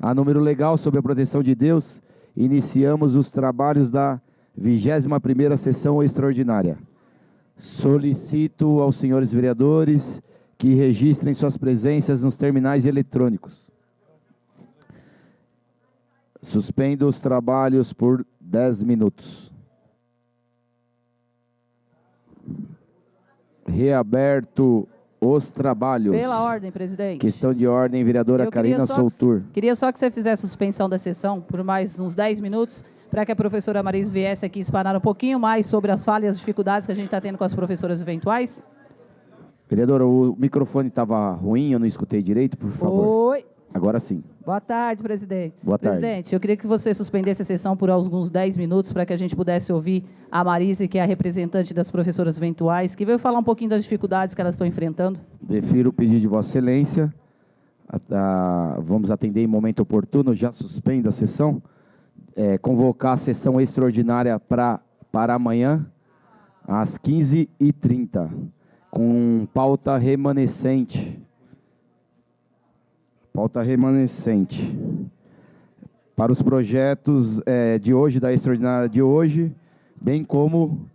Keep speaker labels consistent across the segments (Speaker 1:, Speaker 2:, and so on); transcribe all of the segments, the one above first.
Speaker 1: A número legal, sob a proteção de Deus, iniciamos os trabalhos da 21ª sessão extraordinária. Solicito aos senhores vereadores que registrem suas presenças nos terminais eletrônicos. Suspendo os trabalhos por 10 minutos. Reaberto os trabalhos.
Speaker 2: Pela ordem, presidente.
Speaker 1: Questão de ordem, vereadora Karina Soltur.
Speaker 2: Queria só que você fizesse a suspensão da sessão por mais uns 10 minutos, para que a professora Maris viesse aqui explanar um pouquinho mais sobre as falhas e as dificuldades que a gente está tendo com as professoras eventuais.
Speaker 1: Vereadora, o microfone estava ruim, eu não escutei direito, por favor.
Speaker 2: Oi.
Speaker 1: Agora sim.
Speaker 2: Boa tarde, presidente.
Speaker 1: Boa tarde.
Speaker 2: Presidente, eu queria que você suspendesse a sessão por alguns 10 minutos para que a gente pudesse ouvir a Marise, que é a representante das professoras eventuais, que veio falar um pouquinho das dificuldades que elas estão enfrentando.
Speaker 1: Defiro o pedido de Vossa Excelência. Vamos atender em momento oportuno, já suspendo a sessão. Convocar a sessão extraordinária para amanhã, às 15h30, com pauta remanescente. Pauta remanescente. Para os projetos de hoje, da extraordinária de hoje, bem como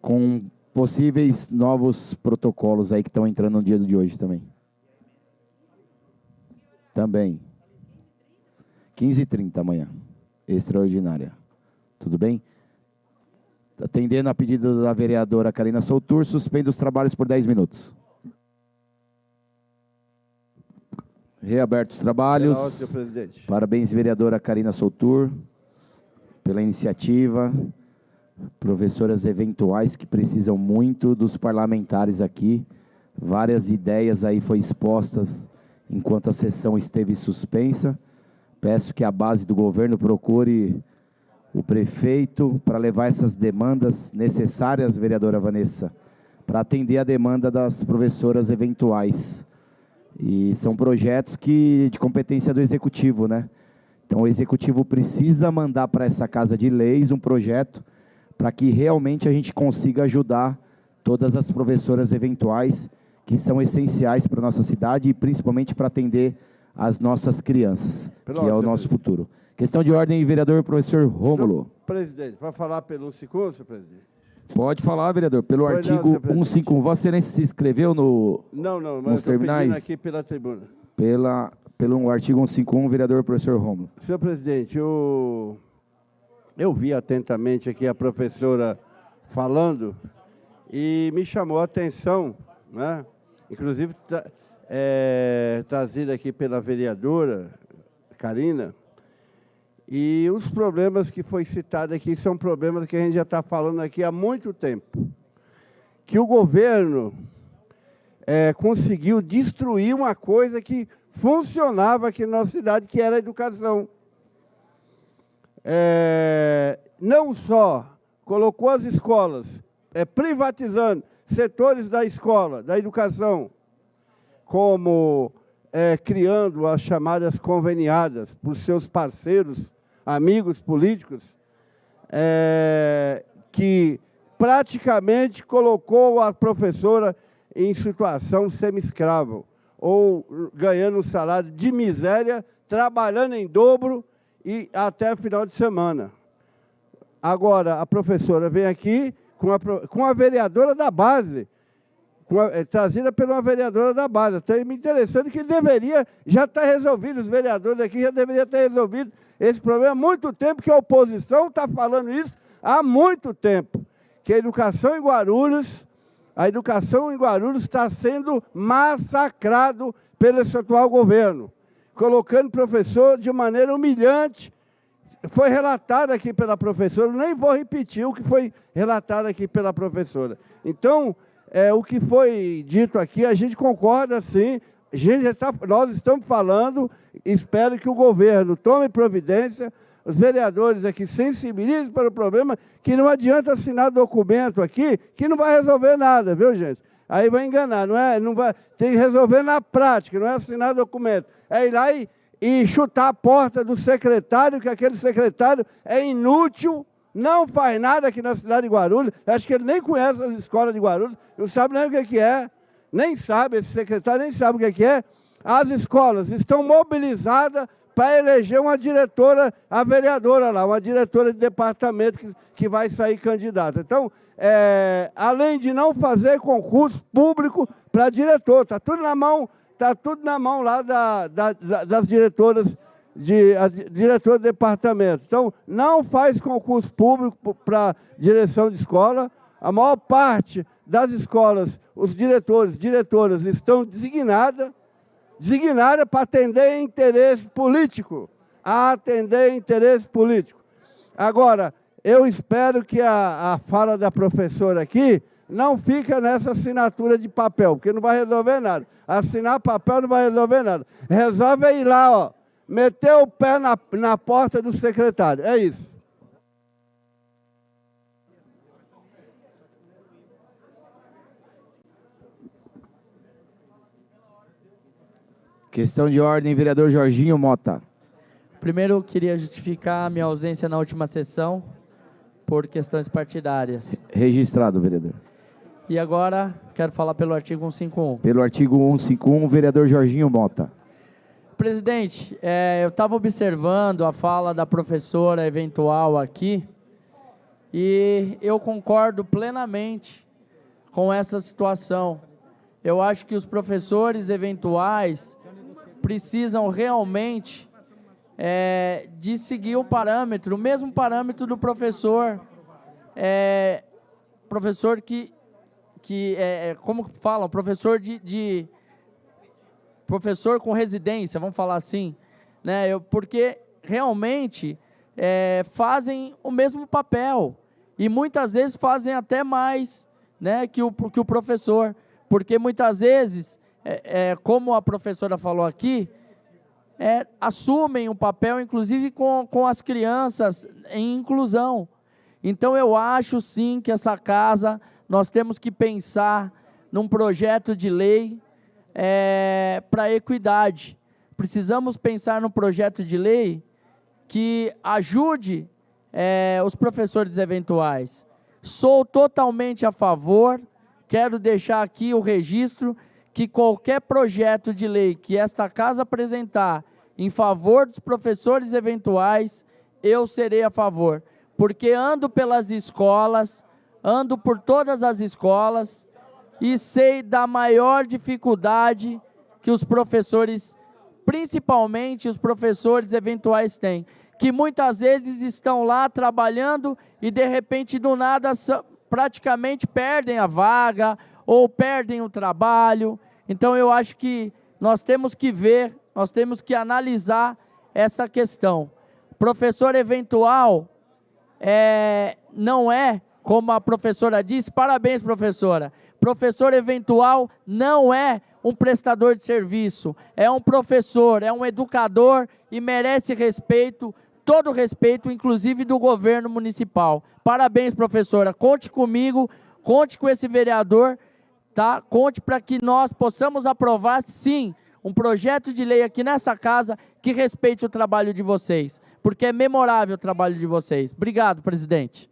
Speaker 1: com possíveis novos protocolos aí que estão entrando no dia de hoje também. Também. 15h30 amanhã, extraordinária. Tudo bem? Atendendo a pedido da vereadora Karina Soltur, suspendo os trabalhos por 10 minutos. Reabertos os trabalhos.
Speaker 3: Pela ordem, presidente.
Speaker 1: Parabéns, vereadora Karina Soltur, pela iniciativa. Professoras eventuais que precisam muito dos parlamentares aqui. Várias ideias aí foram expostas enquanto a sessão esteve suspensa. Peço que a base do governo procure o prefeito para levar essas demandas necessárias, vereadora Vanessa, para atender a demanda das professoras eventuais. E são projetos de competência do Executivo, né? Então, o Executivo precisa mandar para essa Casa de Leis um projeto para que realmente a gente consiga ajudar todas as professoras eventuais que são essenciais para a nossa cidade e principalmente para atender as nossas crianças, que é o nosso futuro. Questão de ordem, vereador professor Rômulo.
Speaker 3: Presidente, vai falar pelo 151, senhor presidente?
Speaker 1: Pode falar, vereador, pelo artigo 151. Vossa Excelência se inscreveu
Speaker 3: Não, mas
Speaker 1: nos terminais?
Speaker 3: Pedindo aqui pela tribuna.
Speaker 1: Pelo artigo 151, vereador professor Rômulo.
Speaker 3: Senhor presidente, eu vi atentamente aqui a professora falando e me chamou a atenção, né? Inclusive trazida aqui pela vereadora Karina, e os problemas que foi citado aqui são problemas que a gente já está falando aqui há muito tempo. Que o governo conseguiu destruir uma coisa que funcionava aqui na nossa cidade, que era a educação. Não só colocou as escolas, privatizando setores da escola, da educação, como criando as chamadas conveniadas por seus parceiros, amigos políticos, que praticamente colocou a professora em situação semi-escrava, ou ganhando um salário de miséria, trabalhando em dobro e até final de semana. Agora, a professora vem aqui com a vereadora da base, trazida por uma vereadora da base. Então, me interessando que deveria já estar resolvido, os vereadores aqui já deveriam ter resolvido esse problema há muito tempo, que a oposição está falando isso há muito tempo, que a educação em Guarulhos está sendo massacrado pelo esse atual governo, colocando professor de maneira humilhante. Foi relatado aqui pela professora, nem vou repetir o que foi relatado aqui pela professora. Então, o que foi dito aqui, a gente concorda, sim. Nós estamos falando, espero que o governo tome providência, os vereadores aqui sensibilizem para o problema, que não adianta assinar documento aqui, que não vai resolver nada, viu, gente? Aí vai enganar, não vai, tem que resolver na prática, não é assinar documento. É ir lá e chutar a porta do secretário, que aquele secretário é inútil, não faz nada aqui na cidade de Guarulhos. Acho que ele nem conhece as escolas de Guarulhos, não sabe nem o que é, nem sabe, esse secretário nem sabe o que é. As escolas estão mobilizadas para eleger uma diretora, a vereadora lá, uma diretora de departamento que vai sair candidata. Então, além de não fazer concurso público para diretor, está tudo na mão lá das diretoras, diretor de departamento. Então, não faz concurso público para direção de escola. A maior parte das escolas, os diretoras estão designadas para atender interesse político. Agora, eu espero que a fala da professora aqui não fique nessa assinatura de papel, porque não vai resolver nada. Assinar papel não vai resolver nada. Resolve ir lá, ó, meter o pé na porta do secretário. É isso.
Speaker 1: Questão de ordem, vereador Jorginho Mota.
Speaker 4: Primeiro, eu queria justificar a minha ausência na última sessão por questões partidárias.
Speaker 1: Registrado, vereador.
Speaker 4: E agora, quero falar pelo artigo 151.
Speaker 1: Pelo artigo 151, vereador Jorginho Mota.
Speaker 4: Presidente, eu estava observando a fala da professora eventual aqui e eu concordo plenamente com essa situação. Eu acho que os professores eventuais precisam realmente de seguir o parâmetro, o mesmo parâmetro do professor. Professor como falam, professor professor com residência, vamos falar assim, né? Porque realmente fazem o mesmo papel e muitas vezes fazem até mais, né, que o professor, porque muitas vezes, como a professora falou aqui, assumem o papel, inclusive com as crianças em inclusão. Então, eu acho sim que essa casa, nós temos que pensar num projeto de lei para a equidade. Precisamos pensar num projeto de lei que ajude os professores eventuais. Sou totalmente a favor, quero deixar aqui o registro que qualquer projeto de lei que esta casa apresentar em favor dos professores eventuais, eu serei a favor. Porque ando pelas escolas, ando por todas as escolas e sei da maior dificuldade que os professores, principalmente os professores eventuais têm, que muitas vezes estão lá trabalhando e de repente do nada praticamente perdem a vaga ou perdem o trabalho. Então eu acho que nós temos que ver, nós temos que analisar essa questão. Professor eventual não é, como a professora disse, parabéns professora, professor eventual não é um prestador de serviço, é um professor, é um educador e merece respeito, todo respeito, inclusive do governo municipal. Parabéns, professora, conte comigo, conte com esse vereador, tá? Conte para que nós possamos aprovar, sim, um projeto de lei aqui nessa casa que respeite o trabalho de vocês, porque é memorável o trabalho de vocês. Obrigado, presidente.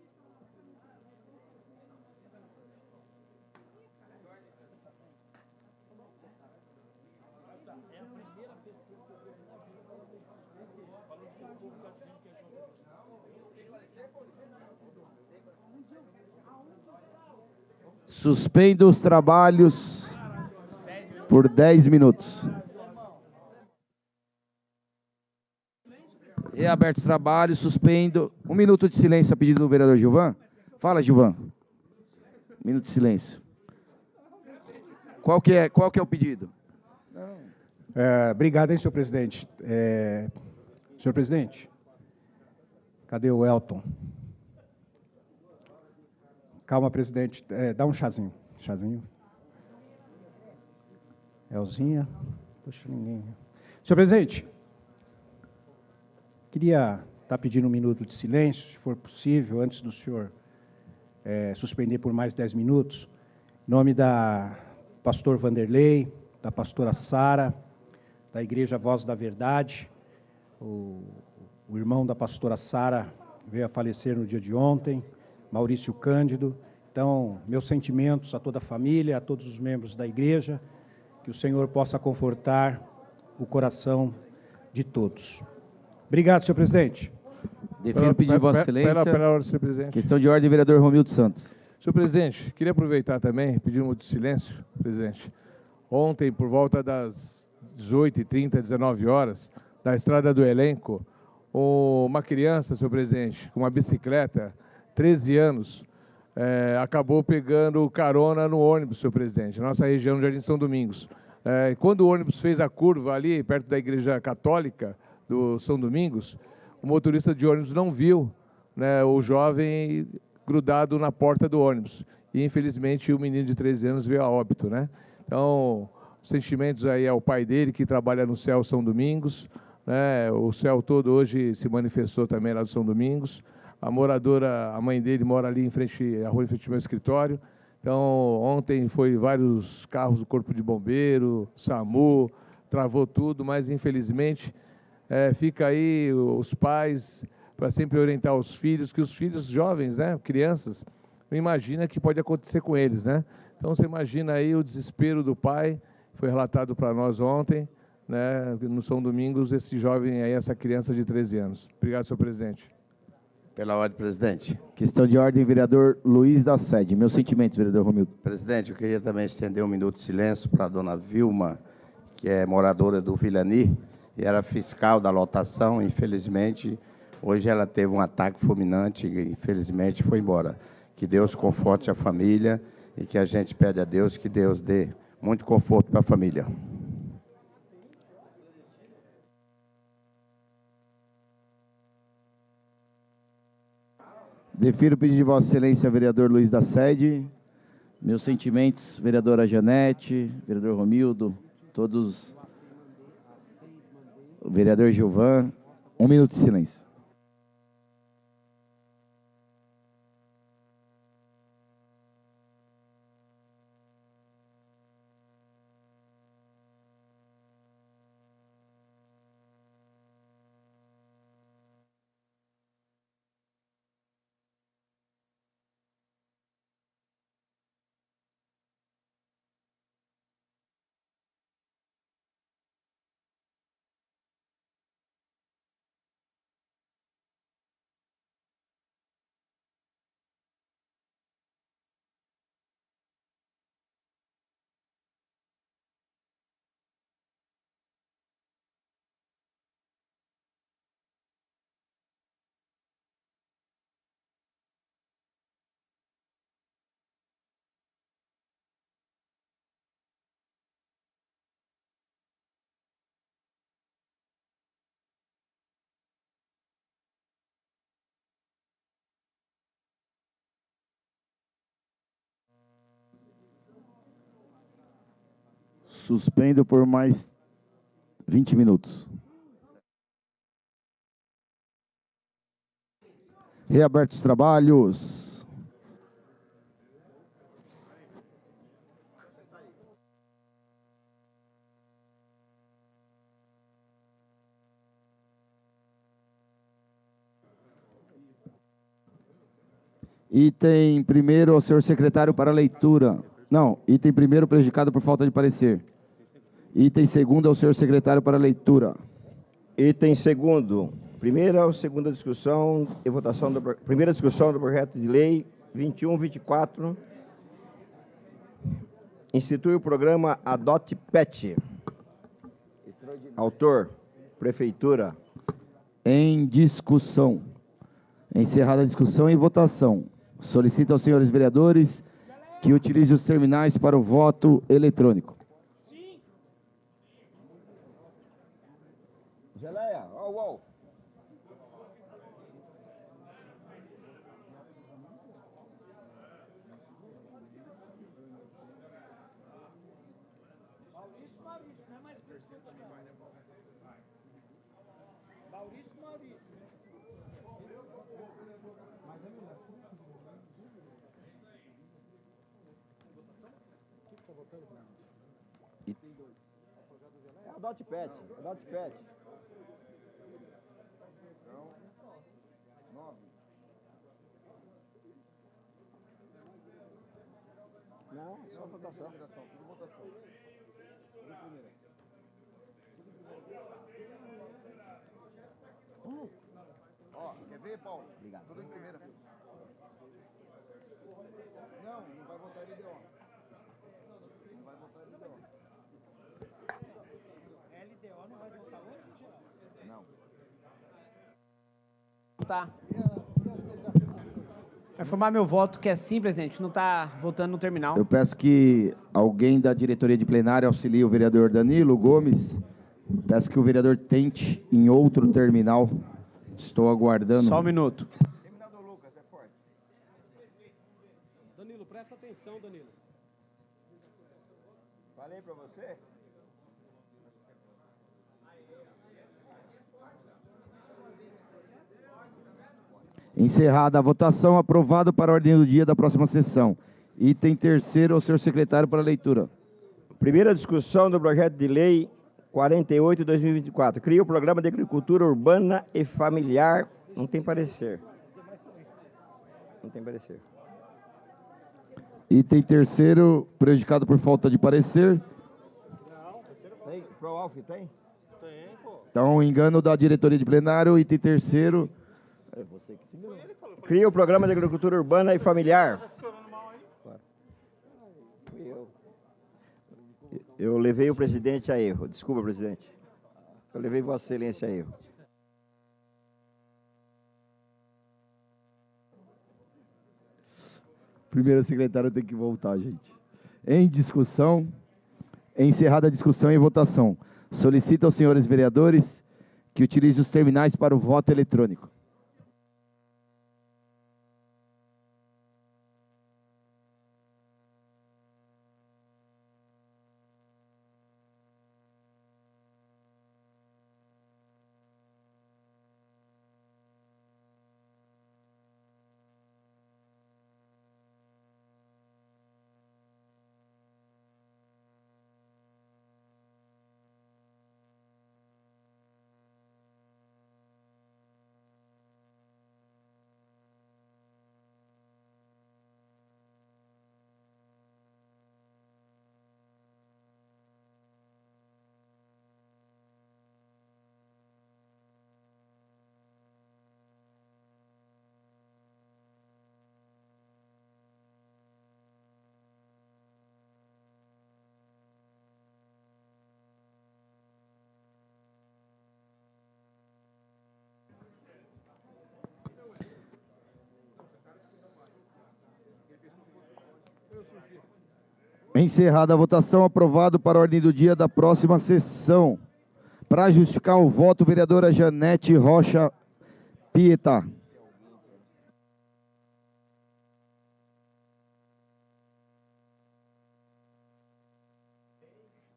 Speaker 1: Suspendo os trabalhos por 10 minutos. Reaberto os trabalhos, suspendo. 1 minuto de silêncio a pedido do vereador Gilvan. Fala, Gilvan. 1 minuto de silêncio. Qual que é o pedido?
Speaker 5: Obrigado, hein, senhor presidente. Senhor presidente, cadê o Elton? Calma, presidente. Dá um chazinho. Chazinho. Elzinha. Puxa, ninguém. Senhor presidente, queria estar pedindo 1 minuto de silêncio, se for possível, antes do senhor suspender por mais 10 minutos. Em nome da pastor Vanderlei, da pastora Sara, da Igreja Voz da Verdade. O irmão da pastora Sara veio a falecer no dia de ontem, Maurício Cândido. Então, meus sentimentos a toda a família, a todos os membros da igreja, que o Senhor possa confortar o coração de todos. Obrigado, senhor presidente.
Speaker 1: Defiro o pedido de Vossa Excelência.
Speaker 6: Pela ordem, senhor presidente.
Speaker 1: Questão de ordem, vereador Romildo Santos.
Speaker 6: Senhor presidente, queria aproveitar também, pedir um minuto de silêncio, presidente. Ontem, por volta das 18h30, 19 horas, na estrada do Elenco, uma criança, senhor presidente, com uma bicicleta, 13 anos, acabou pegando carona no ônibus, senhor presidente, na nossa região do Jardim São Domingos. Quando o ônibus fez a curva ali, perto da Igreja Católica do São Domingos, o motorista de ônibus não viu, né, o jovem grudado na porta do ônibus. E, infelizmente, o menino de 13 anos veio a óbito, né? Então, os sentimentos aí ao pai dele, que trabalha no CEL São Domingos, né? O CEL todo hoje se manifestou também lá do São Domingos. A moradora, a mãe dele mora ali em frente, a rua em frente ao meu escritório. Então, ontem foi vários carros do Corpo de Bombeiro, SAMU, travou tudo, mas, infelizmente, fica aí os pais para sempre orientar os filhos, que os filhos jovens, né, crianças, não imagina que pode acontecer com eles, né? Então, você imagina aí o desespero do pai, foi relatado para nós ontem, né, no São Domingos, esse jovem aí, essa criança de 13 anos. Obrigado, senhor presidente.
Speaker 7: Pela ordem, presidente.
Speaker 1: Questão de ordem, vereador Luiz da Sede. Meus sentimentos, vereador Romildo.
Speaker 7: Presidente, eu queria também estender um minuto de silêncio para a dona Vilma, que é moradora do Vilani, e era fiscal da lotação, infelizmente, hoje ela teve um ataque fulminante e, infelizmente, foi embora. Que Deus conforte a família e que a gente pede a Deus que Deus dê muito conforto para a família.
Speaker 1: Defiro o pedido de Vossa Excelência, vereador Luiz da Sede. Meus sentimentos, vereadora Janete, vereador Romildo, todos, o vereador Gilvan. Um minuto de silêncio. Suspendo por mais 20 minutos. Reabertos os trabalhos. Item primeiro ao senhor secretário para leitura. Não, item primeiro prejudicado por falta de parecer. Item segundo ao senhor secretário para leitura.
Speaker 8: Item segundo. Primeira ou segunda discussão e votação do primeira discussão do projeto de lei 2124. Institui o programa Adote Pet. Autor, Prefeitura.
Speaker 1: Em discussão. Encerrada a discussão e votação. Solicito aos senhores vereadores que utilizem os terminais para o voto eletrônico.
Speaker 8: Geleia, au. Adote Pet, Adote Pet. Não, só votação.
Speaker 1: Ó, quer ver, Paulo? Obrigado. Tudo em primeira. Não vai votar LDO. Não vai votar LDO.
Speaker 9: LDO não vai votar hoje?
Speaker 1: Não.
Speaker 9: Tá. Vai informar meu voto, que é simples, gente. Não está votando no terminal.
Speaker 1: Eu peço que alguém da diretoria de plenário auxilie o vereador Danilo Gomes. Peço que o vereador tente em outro terminal. Estou aguardando.
Speaker 9: Só um minuto.
Speaker 8: Terminal do Lucas, é forte.
Speaker 9: Danilo, presta atenção, Danilo.
Speaker 8: Falei para você?
Speaker 1: Encerrada a votação, aprovado para a ordem do dia da próxima sessão. Item terceiro, ao senhor secretário para leitura.
Speaker 8: Primeira discussão do projeto de lei 48/2024. Cria o Programa de Agricultura Urbana e Familiar. Não tem parecer. Não tem parecer.
Speaker 1: Item terceiro, prejudicado por falta de parecer.
Speaker 8: Tem? Pro-Alf tem?
Speaker 1: Então, engano da diretoria de plenário. Item terceiro.
Speaker 8: Cria o Programa de Agricultura Urbana e Familiar. Eu levei o presidente a erro. Desculpa, presidente. Eu levei Vossa Excelência a erro.
Speaker 1: Primeiro secretário tem que voltar, gente. Em discussão, encerrada a discussão e votação. Solicito aos senhores vereadores que utilizem os terminais para o voto eletrônico. Encerrada a votação, aprovado para a ordem do dia da próxima sessão. Para justificar o voto, vereadora Janete Rocha Pietá.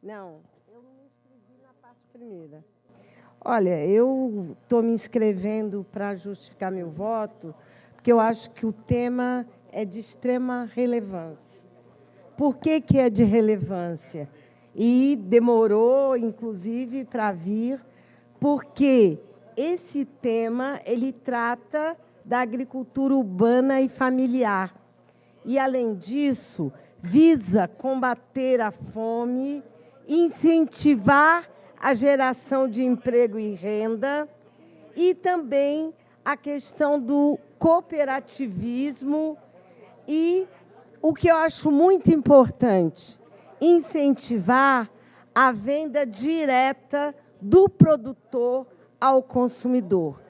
Speaker 10: Não, eu não me inscrevi na parte primeira. Olha, eu estou me inscrevendo para justificar meu voto, porque eu acho que o tema é de extrema relevância. Por que que é de relevância? E demorou, inclusive, para vir, porque esse tema ele trata da agricultura urbana e familiar. E, além disso, visa combater a fome, incentivar a geração de emprego e renda e também a questão do cooperativismo e, o que eu acho muito importante, incentivar a venda direta do produtor ao consumidor.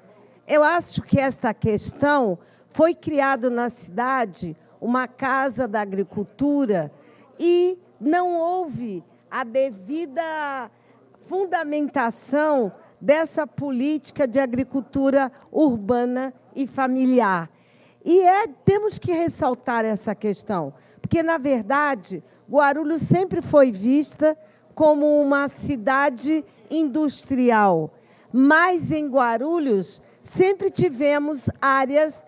Speaker 10: Eu acho que esta questão foi criada na cidade uma Casa da Agricultura e não houve a devida fundamentação dessa política de agricultura urbana e familiar. E temos que ressaltar essa questão, porque, na verdade, Guarulhos sempre foi vista como uma cidade industrial, mas em Guarulhos sempre tivemos áreas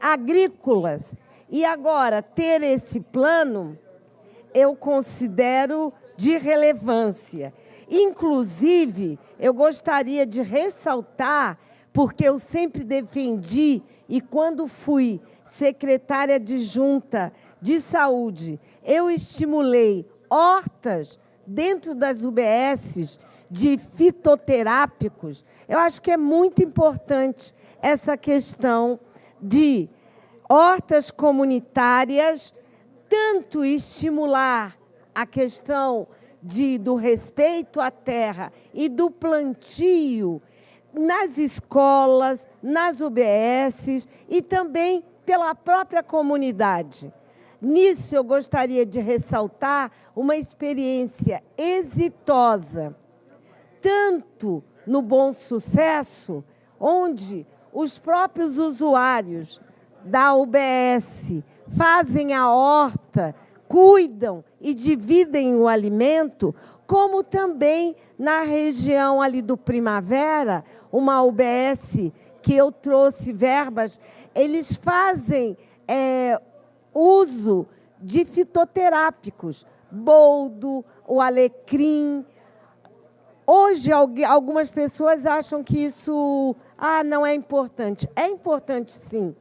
Speaker 10: agrícolas. E agora, ter esse plano, eu considero de relevância. Inclusive, eu gostaria de ressaltar, porque eu sempre defendi, e quando fui secretária adjunta de saúde, eu estimulei hortas dentro das UBSs, de fitoterápicos, eu acho que é muito importante essa questão de hortas comunitárias, tanto estimular a questão do respeito à terra e do plantio nas escolas, nas UBSs e também pela própria comunidade. Nisso, eu gostaria de ressaltar uma experiência exitosa, tanto no Bom Sucesso, onde os próprios usuários da UBS fazem a horta, cuidam e dividem o alimento, como também na região ali do Primavera, uma UBS que eu trouxe verbas, eles fazem uso de fitoterápicos, boldo, o alecrim. Hoje, algumas pessoas acham que isso não é importante. É importante, sim,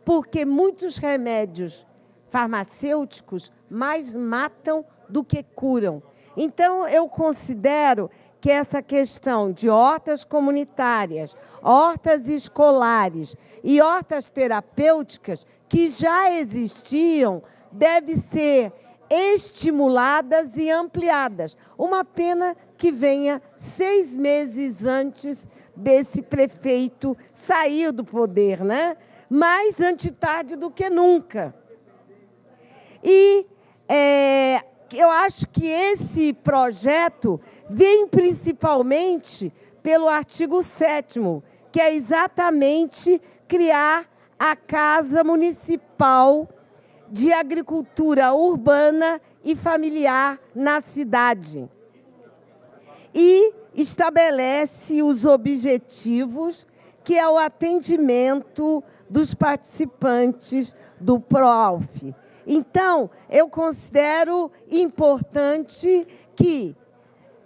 Speaker 10: porque muitos remédios farmacêuticos mais matam do que curam. Então, eu considero que essa questão de hortas comunitárias, hortas escolares e hortas terapêuticas, que já existiam, devem ser estimuladas e ampliadas. Uma pena que venha 6 meses antes desse prefeito sair do poder, né? Mais antes tarde do que nunca. E eu acho que esse projeto vem principalmente pelo artigo 7º, que é exatamente criar a Casa Municipal de Agricultura Urbana e Familiar na cidade. E estabelece os objetivos, que é o atendimento dos participantes do PROALF. Então, eu considero importante que,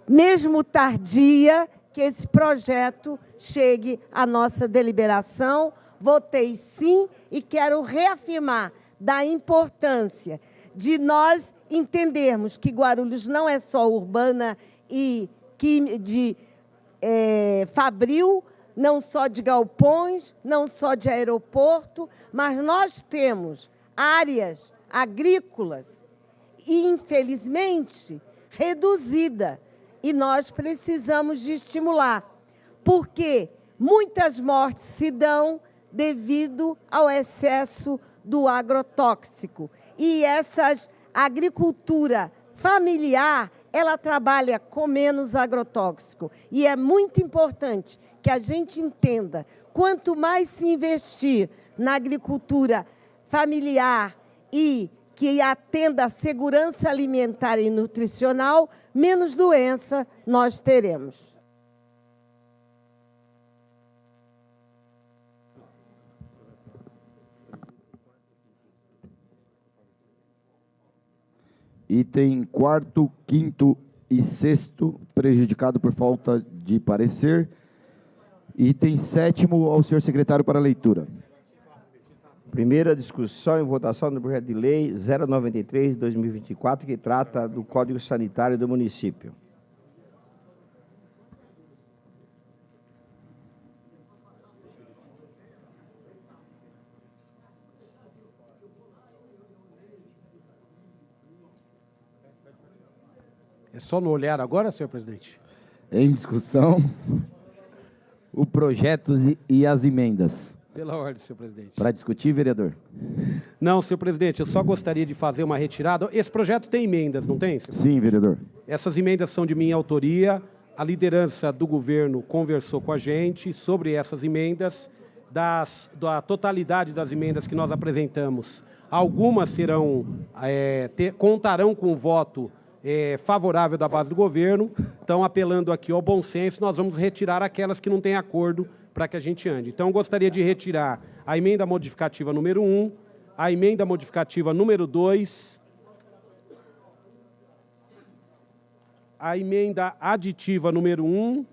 Speaker 10: mesmo tardia, que esse projeto chegue à nossa deliberação. Votei sim e quero reafirmar da importância de nós entendermos que Guarulhos não é só urbana e fabril, não só de galpões, não só de aeroporto, mas nós temos áreas agrícolas e, infelizmente, reduzida. E nós precisamos de estimular, porque muitas mortes se dão devido ao excesso do agrotóxico. E essa agricultura familiar, ela trabalha com menos agrotóxico. E é muito importante que a gente entenda, quanto mais se investir na agricultura familiar e que atenda à segurança alimentar e nutricional, menos doença nós teremos.
Speaker 1: Item 4º, 5º e 6º, prejudicado por falta de parecer. Item 7º, ao senhor secretário para leitura.
Speaker 8: Primeira discussão e votação do projeto de lei 093 de 2024, que trata do Código Sanitário do município.
Speaker 11: É só no olhar agora, senhor presidente?
Speaker 1: Em discussão, o projeto e as emendas.
Speaker 11: Pela ordem, senhor presidente.
Speaker 1: Para discutir, vereador?
Speaker 11: Não, senhor presidente, eu só gostaria de fazer uma retirada. Esse projeto tem emendas, não tem?
Speaker 1: Sim, vereador.
Speaker 11: Essas emendas são de minha autoria. A liderança do governo conversou com a gente sobre essas emendas. Da totalidade das emendas que nós apresentamos, algumas serão, contarão com o voto favorável da base do governo. Então, apelando aqui ao bom senso, nós vamos retirar aquelas que não têm acordo para que a gente ande. Então, eu gostaria de retirar a emenda modificativa número 1, a emenda modificativa número 2, a emenda aditiva número 1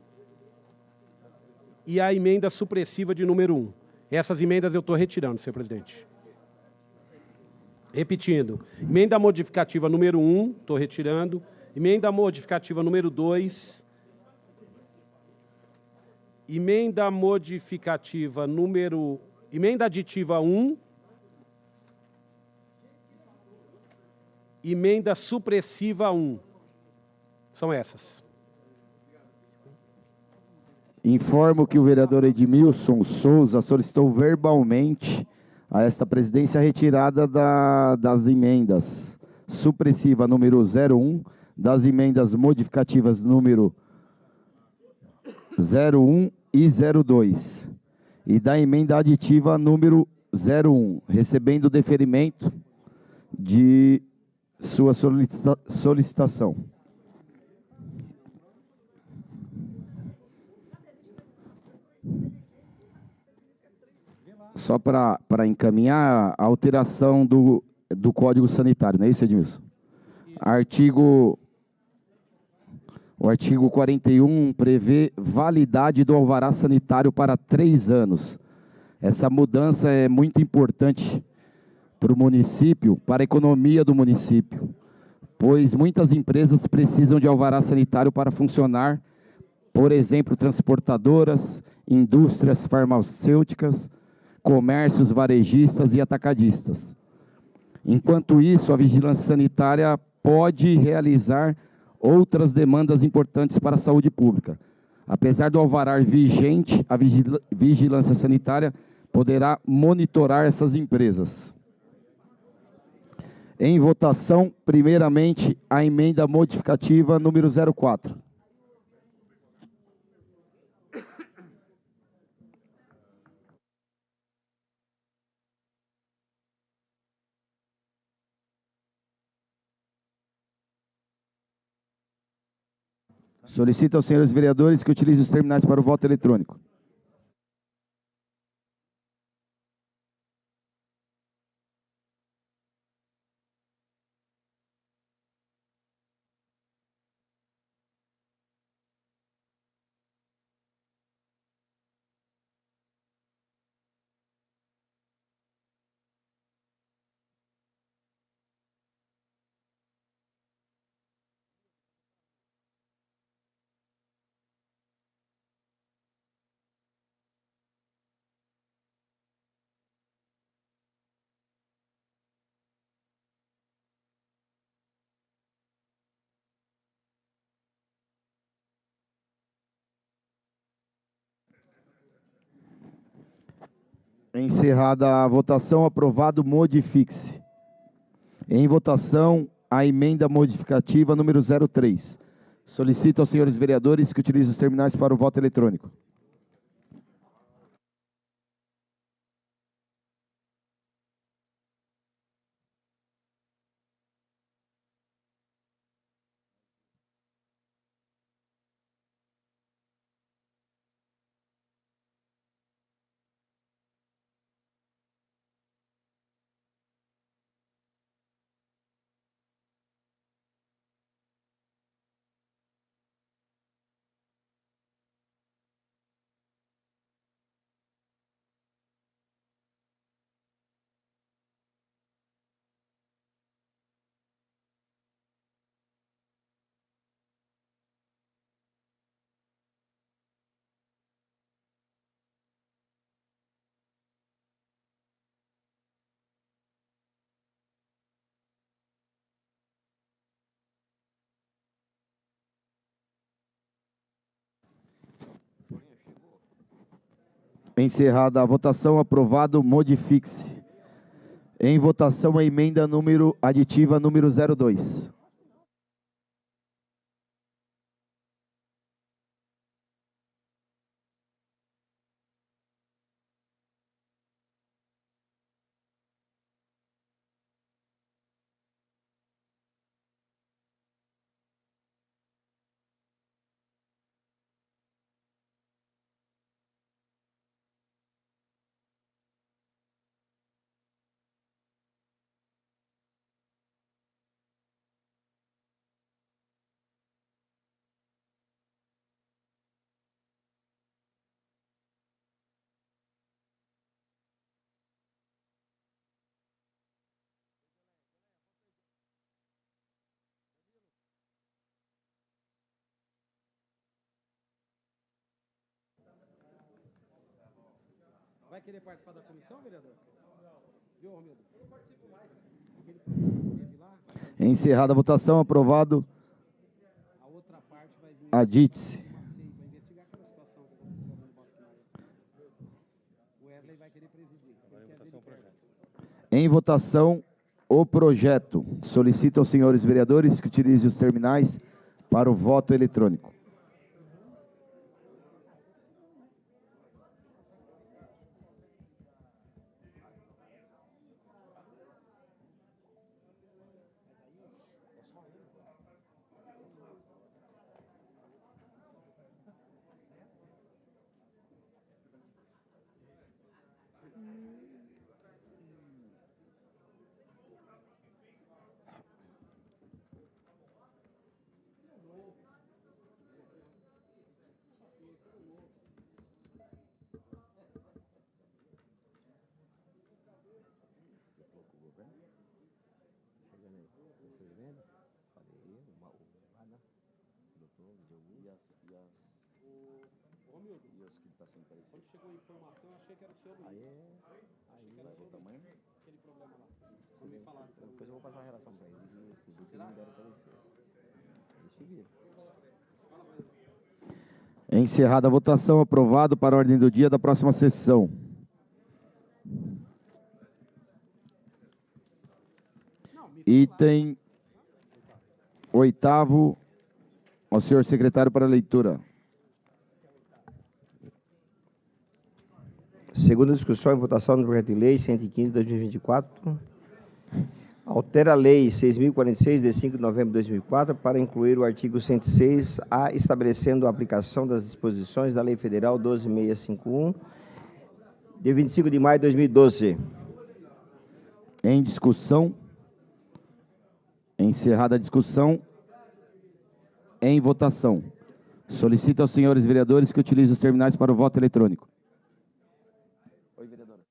Speaker 11: e a emenda supressiva de número 1. Essas emendas eu estou retirando, senhor presidente. Repetindo, emenda modificativa número 1, estou retirando. Emenda modificativa número 2, Emenda modificativa número... Emenda aditiva 1. Emenda supressiva 1. São essas.
Speaker 1: Informo que o vereador Edmilson Souza solicitou verbalmente a esta presidência a retirada das emendas supressiva número 01, das emendas modificativas número 01 e 02 e da emenda aditiva número 01, recebendo o deferimento de sua solicitação. Só para encaminhar a alteração do Código Sanitário, não é isso, Edmilson? O artigo 41 prevê validade do alvará sanitário para 3 anos. Essa mudança é muito importante para o município, para a economia do município, pois muitas empresas precisam de alvará sanitário para funcionar, por exemplo, transportadoras, indústrias farmacêuticas, comércios varejistas e atacadistas. Enquanto isso, a vigilância sanitária pode realizar outras demandas importantes para a saúde pública. Apesar do alvará vigente, a vigilância sanitária poderá monitorar essas empresas. Em votação, primeiramente, a emenda modificativa número 04. Solicito aos senhores vereadores que utilizem os terminais para o voto eletrônico. Encerrada a votação, aprovado, modifique-se. Em votação, a emenda modificativa número 03. Solicito aos senhores vereadores que utilizem os terminais para o voto eletrônico. Encerrada a votação, aprovado, modifique-se. Em votação, a emenda aditiva número 02.
Speaker 11: Vai querer participar da comissão, vereador? Viu, Romildo? Eu participo mais.
Speaker 1: Encerrada a votação, aprovado.
Speaker 11: A outra parte vai vir.
Speaker 1: Adite-se.
Speaker 11: Vai investigar aquela situação que aconteceu no Bosque Maia. O Wesley vai querer presidir.
Speaker 1: Em votação, o projeto. Solicito aos senhores vereadores que utilizem os terminais para o voto eletrônico.
Speaker 11: Quando chegou a informação, eu achei que era o seu Luiz. Achei que era o seu tamanho. Aquele problema lá. Como me falaram.
Speaker 8: Depois eu vou passar a relação para eles. Eles não deram aparecer. Eles seguiram.
Speaker 1: Encerrada a votação, aprovado para a ordem do dia da próxima sessão. Item 8º, ao senhor secretário para leitura.
Speaker 8: Segunda discussão e votação do projeto de lei 115 de 2024. Altera a lei 6.046, de 5 de novembro de 2004, para incluir o artigo 106A, estabelecendo a aplicação das disposições da Lei Federal 12.651, de 25 de maio de 2012.
Speaker 1: Em discussão. Encerrada a discussão. Em votação. Solicito aos senhores vereadores que utilizem os terminais para o voto eletrônico. Oi, vereadora.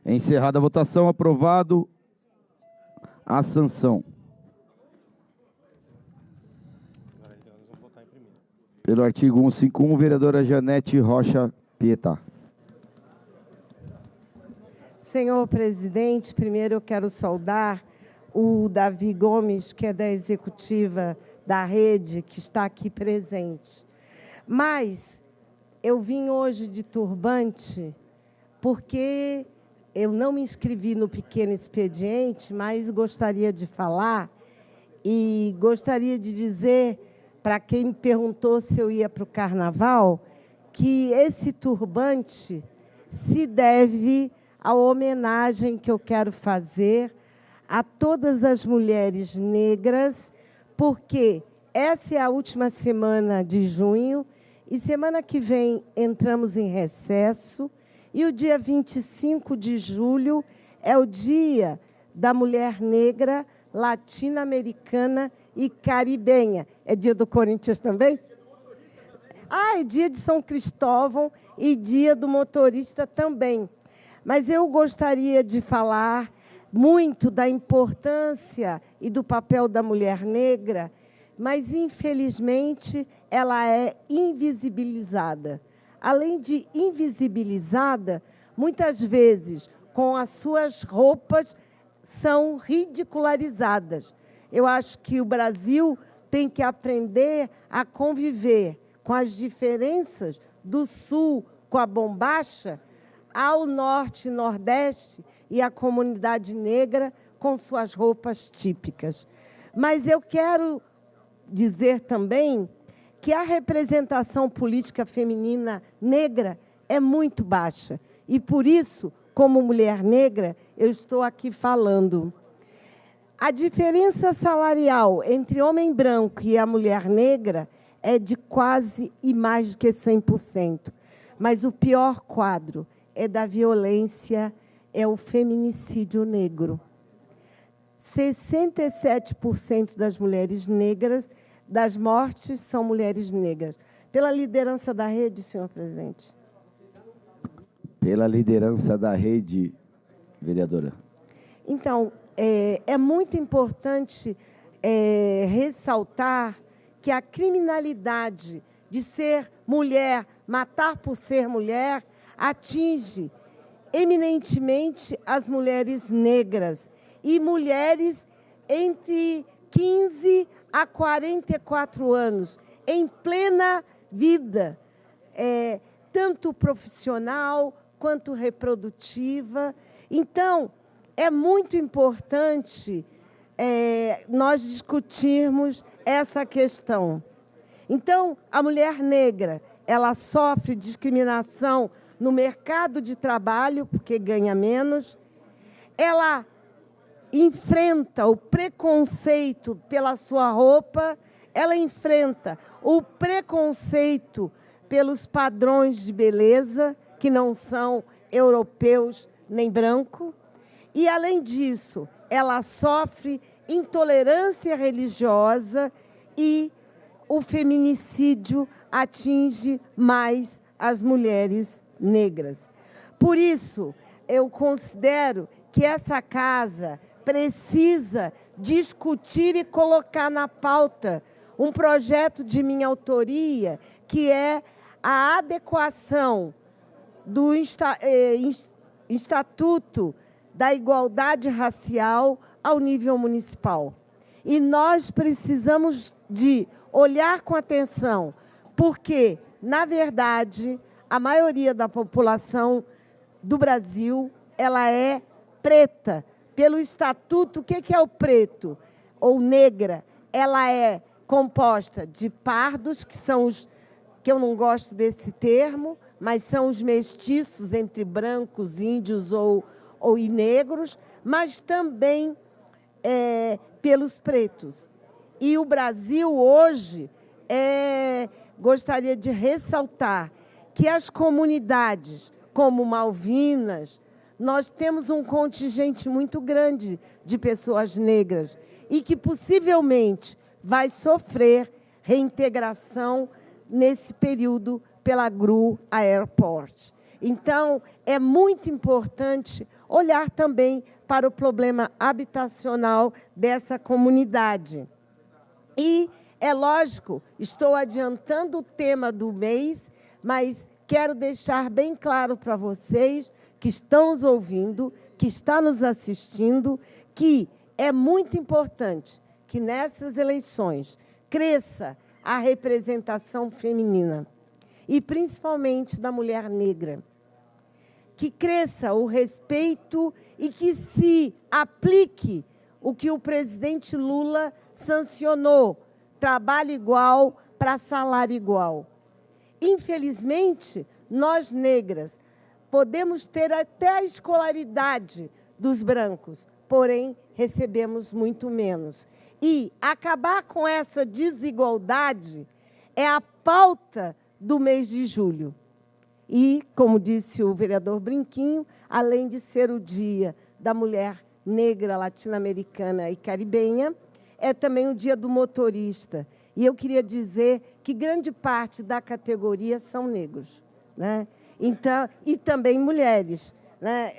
Speaker 1: Encerrada a votação, aprovado a sanção. Pelo artigo 151, vereadora Janete Rocha Pietá.
Speaker 10: Senhor presidente, primeiro eu quero saudar o Davi Gomes, que é da executiva da rede, que está aqui presente. Mas eu vim hoje de turbante porque eu não me inscrevi no pequeno expediente, mas gostaria de falar e gostaria de dizer para quem me perguntou se eu ia para o carnaval, que esse turbante se deve à homenagem que eu quero fazer a todas as mulheres negras, porque essa é a última semana de junho e semana que vem entramos em recesso. E o dia 25 de julho é o dia da mulher negra, latino-americana e caribenha. É dia do Corinthians também? Ah, é dia de São Cristóvão e dia do motorista também. Mas eu gostaria de falar muito da importância e do papel da mulher negra, mas, infelizmente, ela é invisibilizada. Além de invisibilizada, muitas vezes, com as suas roupas, são ridicularizadas. Eu acho que o Brasil tem que aprender a conviver com as diferenças do Sul com a bombacha, ao norte e nordeste e a comunidade negra com suas roupas típicas. Mas eu quero dizer também que a representação política feminina negra é muito baixa. E, por isso, como mulher negra, eu estou aqui falando. A diferença salarial entre homem branco e a mulher negra é de quase e mais do que 100%. Mas o pior quadro é da violência, é o feminicídio negro. 67% das mulheres negras, das mortes, são mulheres negras. Pela liderança da rede, senhor presidente.
Speaker 1: Pela liderança da rede, vereadora.
Speaker 10: Então, é muito importante ressaltar que a criminalidade de ser mulher, matar por ser mulher, atinge eminentemente as mulheres negras e mulheres entre 15 a 44 anos, em plena vida, tanto profissional quanto reprodutiva. Então, é muito importante nós discutirmos essa questão. Então, a mulher negra, ela sofre discriminação no mercado de trabalho, porque ganha menos. Ela enfrenta o preconceito pela sua roupa, ela enfrenta o preconceito pelos padrões de beleza, que não são europeus nem branco. E, além disso, ela sofre intolerância religiosa e o feminicídio atinge mais as mulheres negras. Por isso, eu considero que essa casa precisa discutir e colocar na pauta um projeto de minha autoria, que é a adequação do Estatuto da Igualdade Racial ao nível municipal. E nós precisamos de olhar com atenção, porque, na verdade, a maioria da população do Brasil ela é preta. Pelo estatuto, o que é o preto ou negra? Ela é composta de pardos, que são os que eu não gosto desse termo, mas são os mestiços entre brancos, índios ou negros, mas também pelos pretos. E o Brasil hoje, gostaria de ressaltar que as comunidades como Malvinas, nós temos um contingente muito grande de pessoas negras e que possivelmente vai sofrer reintegração nesse período pela GRU Airport. Então, é muito importante olhar também para o problema habitacional dessa comunidade. E, é lógico, estou adiantando o tema do mês, mas quero deixar bem claro para vocês que estão nos ouvindo, que estão nos assistindo, que é muito importante que nessas eleições cresça a representação feminina, e principalmente da mulher negra. Que cresça o respeito e que se aplique o que o presidente Lula sancionou, trabalho igual para salário igual. Infelizmente, nós negras podemos ter até a escolaridade dos brancos, porém recebemos muito menos. E acabar com essa desigualdade é a pauta do mês de julho. E, como disse o vereador Brinquinho, além de ser o Dia da Mulher Negra, Latino-Americana e Caribenha, é também o Dia do Motorista. E eu queria dizer que grande parte da categoria são negros, né? Então, e também mulheres, né?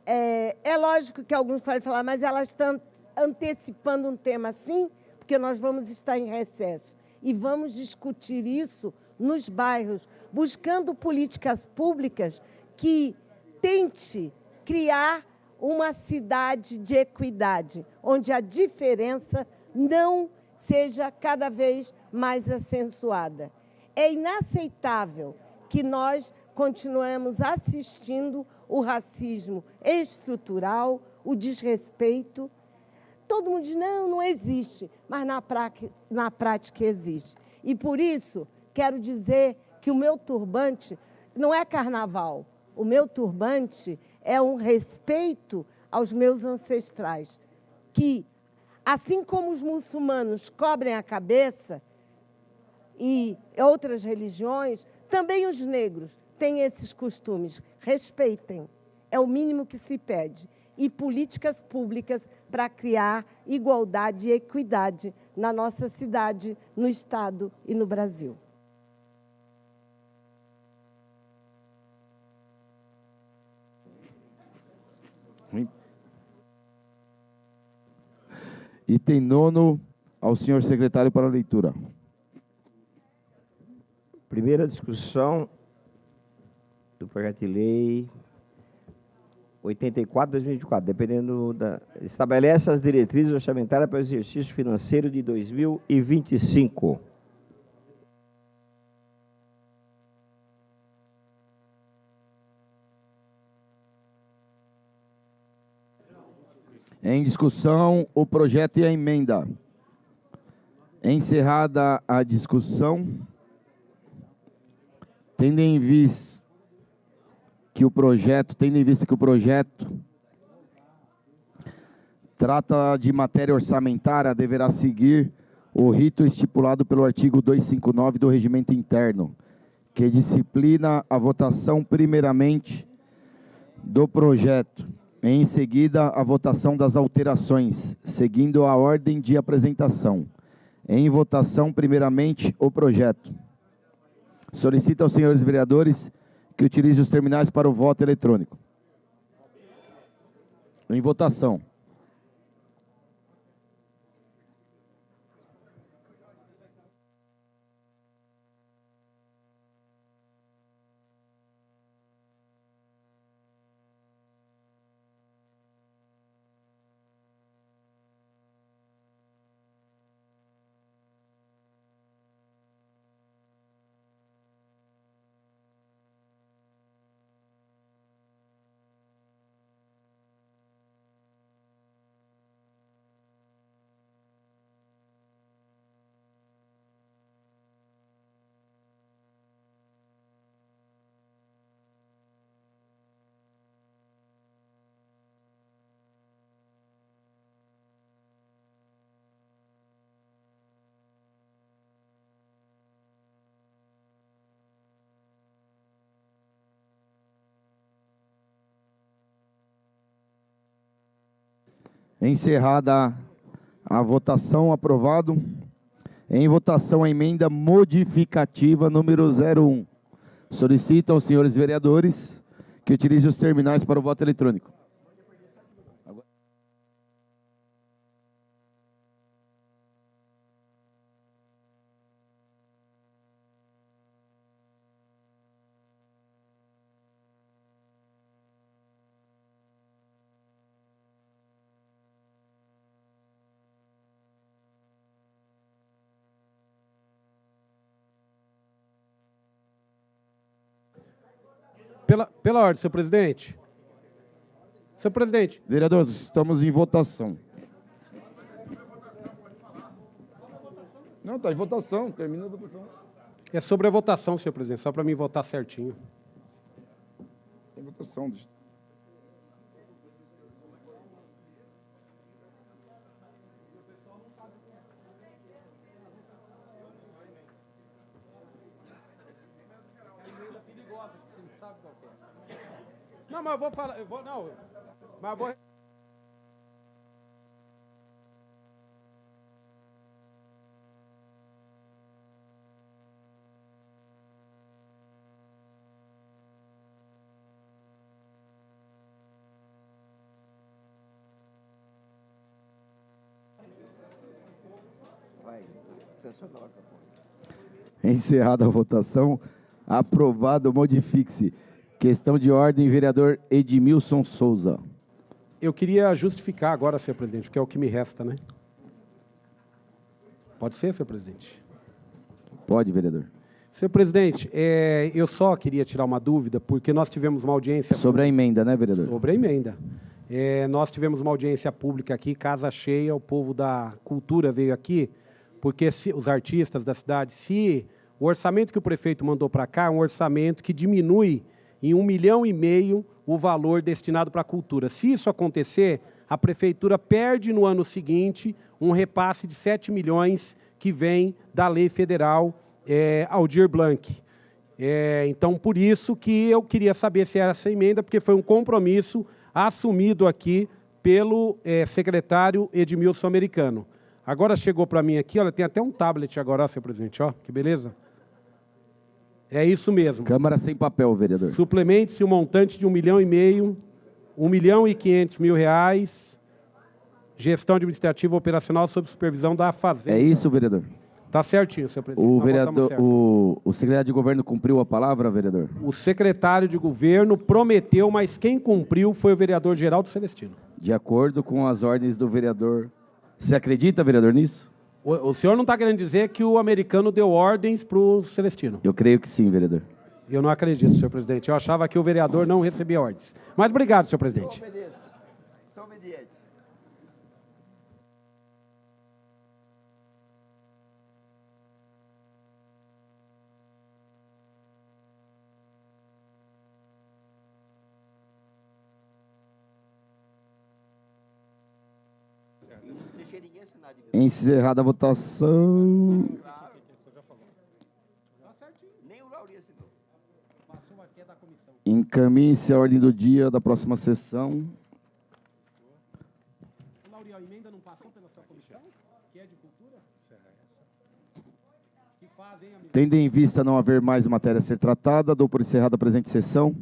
Speaker 10: É lógico que alguns podem falar, mas elas estão antecipando um tema assim, porque nós vamos estar em recesso. E vamos discutir isso nos bairros, buscando políticas públicas que tente criar uma cidade de equidade, onde a diferença não seja cada vez mais acentuada. É inaceitável que nós continuemos assistindo o racismo estrutural, o desrespeito. Todo mundo diz, não, não existe, mas na prática existe. E por isso, quero dizer que o meu turbante não é carnaval. O meu turbante é um respeito aos meus ancestrais, que, assim como os muçulmanos cobrem a cabeça e outras religiões, também os negros têm esses costumes. Respeitem, é o mínimo que se pede. E políticas públicas para criar igualdade e equidade na nossa cidade, no Estado e no Brasil.
Speaker 1: Item 9, ao senhor secretário para a leitura.
Speaker 8: Primeira discussão do projeto de lei 84/2024, estabelece as diretrizes orçamentárias para o exercício financeiro de 2025.
Speaker 1: Em discussão, o projeto e a emenda. Encerrada a discussão, tendo em vista que o projeto trata de matéria orçamentária, deverá seguir o rito estipulado pelo artigo 259 do Regimento Interno, que disciplina a votação primeiramente do projeto, em seguida a votação das alterações, seguindo a ordem de apresentação. Em votação, primeiramente, o projeto. Solicito aos senhores vereadores que utilizem os terminais para o voto eletrônico. Em votação. Encerrada a votação, aprovado. Em votação, a emenda modificativa número 01. Solicito aos senhores vereadores que utilizem os terminais para o voto eletrônico.
Speaker 11: Pela ordem, senhor presidente. Senhor presidente.
Speaker 1: Vereador, estamos em votação. Não, está em votação, termina a votação.
Speaker 11: É sobre a votação, senhor presidente, só para mim votar certinho.
Speaker 1: Tem votação.
Speaker 11: Não, mas eu vou falar, mas eu vou...
Speaker 1: Encerrada a votação, aprovado, modifique-se. Questão de ordem, vereador Edmilson Souza.
Speaker 11: Eu queria justificar agora, senhor presidente, porque é o que me resta, né? Pode ser, senhor presidente?
Speaker 1: Pode, vereador.
Speaker 11: Senhor presidente, eu só queria tirar uma dúvida, porque nós tivemos uma audiência...
Speaker 1: Sobre a emenda, né, vereador?
Speaker 11: Sobre a emenda. Nós tivemos uma audiência pública aqui, casa cheia, o povo da cultura veio aqui, porque os artistas da cidade, se o orçamento que o prefeito mandou para cá é um orçamento que diminui em 1,5 milhão o valor destinado para a cultura. Se isso acontecer, a prefeitura perde no ano seguinte um repasse de 7 milhões que vem da lei federal Aldir Blanc. Então, por isso que eu queria saber se era essa emenda, porque foi um compromisso assumido aqui pelo secretário Edmilson Americano. Agora chegou para mim aqui, olha, tem até um tablet agora, ó, senhor presidente, ó, que beleza. É isso mesmo.
Speaker 1: Câmara sem papel, vereador.
Speaker 11: Suplemente-se o montante de 1,5 milhão, R$1.500.000, gestão administrativa operacional sob supervisão da Fazenda.
Speaker 1: É isso, vereador?
Speaker 11: Está certinho, senhor presidente.
Speaker 1: O vereador, o secretário de governo cumpriu a palavra, vereador?
Speaker 11: O secretário de governo prometeu, mas quem cumpriu foi o vereador Geraldo Celestino.
Speaker 1: De acordo com as ordens do vereador. Você acredita, vereador, nisso?
Speaker 11: O senhor não está querendo dizer que o americano deu ordens para o Celestino?
Speaker 1: Eu creio que sim, vereador.
Speaker 11: Eu não acredito, senhor presidente. Eu achava que o vereador não recebia ordens. Mas obrigado, senhor presidente.
Speaker 8: Eu obedeço. Sou obediente.
Speaker 1: Encerrada a votação. Encaminhe-se a ordem do dia da próxima sessão.
Speaker 11: Lauriel, a emenda não passou pela sua comissão? Que é de cultura?
Speaker 1: Tendo em vista não haver mais matéria a ser tratada, dou por encerrada a presente sessão.